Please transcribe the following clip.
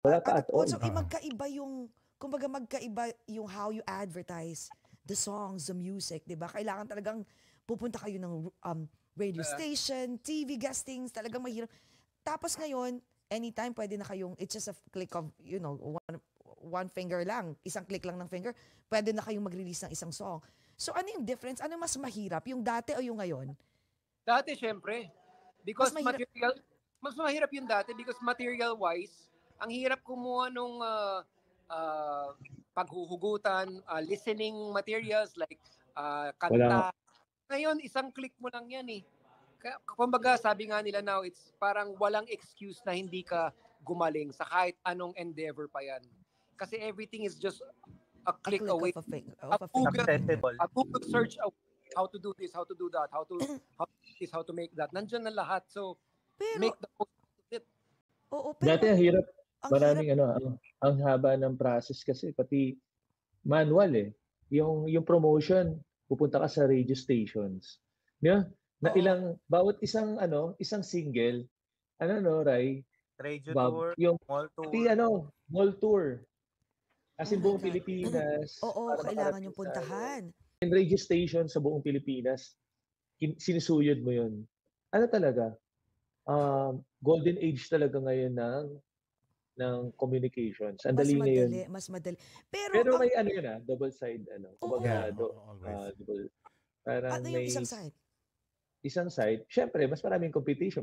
Wala pa At at all. also, magkaiba yung, kumbaga magkaiba yung how you advertise the songs, the music, di ba? Kailangan talagang pupunta kayo ng radio station, TV guestings, talagang mahirap. Tapos ngayon, anytime pwede na kayong, it's just a click of, one finger lang, isang click lang ng finger, pwede na kayong mag-release ng isang song. So ano yung difference? Ano mas mahirap? Yung dati o yung ngayon? Dati, syempre. Mas Because mahirap. mas mahirap yung dati because material-wise, ang hirap kumuha nung paghuhugutan, listening materials like Wala. kanta. Ngayon, isang click mo lang yan eh. Kumbaga, sabi nga nila now, it's parang walang excuse na hindi ka gumaling sa kahit anong endeavor pa yan. Kasi everything is just a click away. Of a finger. A Google search away. How to do this, how to do that, how to make that. Nandiyan na lahat. So, Pero, make the most of it. oo, pero Dati ang hirap. ang Maraming ang haba ng process kasi pati manual eh. Yung promotion, pupunta ka sa radio stations. Yeah? Na bawat isang single, Ray? Radio Bob, tour, yung mall tour. pati mall tour. As in my buong God. Pilipinas. Oo, para kailangan makarating yung sa puntahan. in radio station sa buong Pilipinas, sinusuyod mo yun. Ano talaga? Golden age talaga ngayon ng communications. Ang dali ngayon. Mas madali. Pero may double side, Oo. double, parang Ano yung may isang side? isang side, syempre, mas maraming competition.